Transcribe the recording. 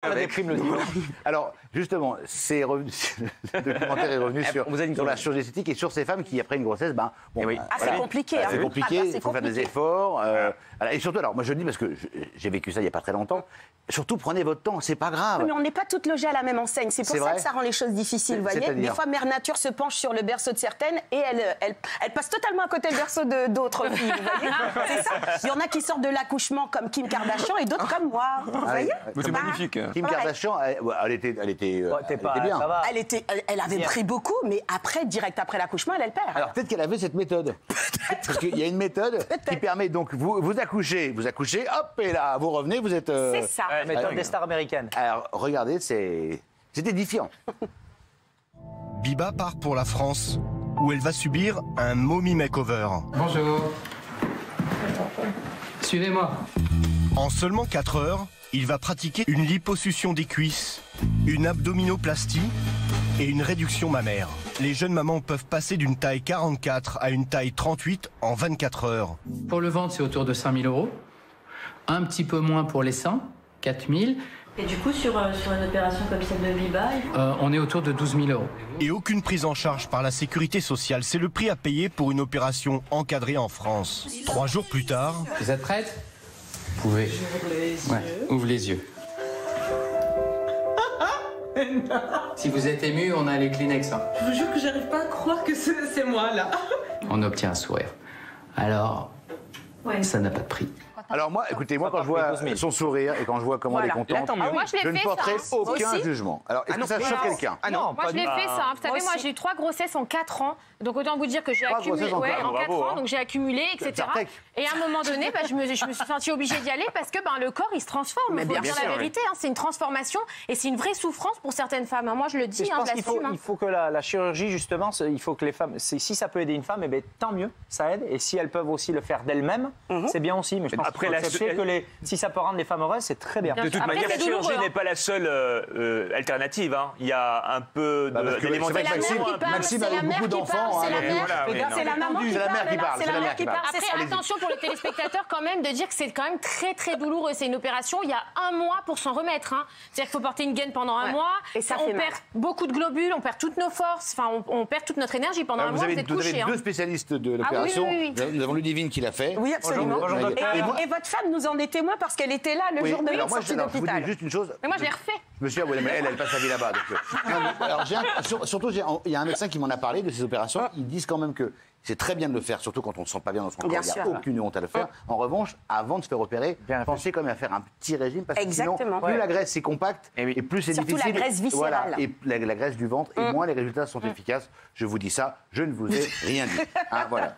La déprime le dimanche. Alors, justement, le documentaire est revenu sur la chirurgie esthétique et sur ces femmes qui, après une grossesse, c'est compliqué. C'est compliqué, il faut faire des efforts. Et surtout, alors, moi je le dis parce que j'ai vécu ça il n'y a pas très longtemps, surtout prenez votre temps, c'est pas grave. Mais on n'est pas toutes logées à la même enseigne, c'est pour ça que ça rend les choses difficiles, vous voyez. Des fois, Mère Nature se penche sur le berceau de certaines et elle passe totalement à côté du berceau d'autres filles, vous voyez. C'est ça. Il y en a qui sortent de l'accouchement comme Kim Kardashian et d'autres comme moi, vous voyez. C'est magnifique. Kim Kardashian, elle était bien. Elle avait pris beaucoup, mais après, direct après l'accouchement, elle perd. Alors peut-être qu'elle avait cette méthode. Parce qu'il y a une méthode qui permet donc vous accouchez, hop, et là vous revenez, vous êtes. C'est ça. Méthode des stars américaines. Alors regardez, c'est édifiant. Biba part pour la France, où elle va subir un mommy makeover. Bonjour. Suivez-moi. En seulement 4 heures, il va pratiquer une liposuction des cuisses, une abdominoplastie et une réduction mammaire. Les jeunes mamans peuvent passer d'une taille 44 à une taille 38 en 24 heures. Pour le ventre, c'est autour de 5 000 €. Un petit peu moins pour les seins, 4 000. Et du coup, sur une opération comme celle de Biba, on est autour de 12 000 €. Et aucune prise en charge par la sécurité sociale. C'est le prix à payer pour une opération encadrée en France. 3 jours plus tard... Vous êtes prête? Vous pouvez. Ouvre les yeux. Si vous êtes ému, on a les Kleenex. Hein. je vous jure que j'arrive pas à croire que c'est moi, là. On obtient un sourire. Alors, ça n'a pas de prix. Alors moi, écoutez, quand je vois son sourire et quand je vois comment elle est contente, je ne porterai aucun jugement. Alors, est-ce que ça choque quelqu'un? Non, moi je l'ai fait ça. Vous savez, moi j'ai eu 3 grossesses en 4 ans. Donc autant vous dire que j'ai accumulé en 4 ans, donc j'ai accumulé, etc. Et à un moment donné, je me suis sentie obligée d'y aller parce que le corps il se transforme. Il faut dire la vérité, c'est une transformation et c'est une vraie souffrance pour certaines femmes. Moi je le dis, je pense qu'il faut que la chirurgie, justement, il faut que les femmes, si ça peut aider une femme, tant mieux, ça aide. Et si elles peuvent aussi le faire d'elles-mêmes, c'est bien aussi. Mais je pense qu'il faut accepter que si ça peut rendre les femmes heureuses, c'est très bien. De toute manière, la chirurgie n'est pas la seule alternative. Il y a un peu d'éléments Maxime a eu beaucoup d'enfants. C'est la maman qui parle. C'est la mère qui parle. Après, attention pour les téléspectateurs quand même de dire que c'est quand même très très douloureux. C'est une opération, il y a 1 mois pour s'en remettre. C'est-à-dire qu'il faut porter une gaine pendant 1 mois. Et ça on perd beaucoup de globules, on perd toutes nos forces, on perd toute notre énergie pendant 1 mois. Vous êtes couché. Vous avez 2 spécialistes de l'opération. Nous avons Ludivine qui l'a fait. Oui, absolument. Et votre femme nous en est témoin parce qu'elle était là le jour de notre sortie d'hôpital. Je vous dis juste une chose. Mais moi je l'ai refait. Monsieur, elle passe sa vie là-bas. Alors, surtout, il y a un médecin qui m'en a parlé de ces opérations. Ils disent quand même que c'est très bien de le faire, surtout quand on ne se sent pas bien dans son corps. Il n'y a aucune honte à le faire. En revanche, avant de se faire opérer, pensez quand même à faire un petit régime parce que sinon, plus la graisse est compacte et plus c'est difficile. Surtout la graisse viscérale. Et la graisse du ventre, et moins les résultats sont efficaces. Je vous dis ça, je ne vous ai rien dit. Voilà.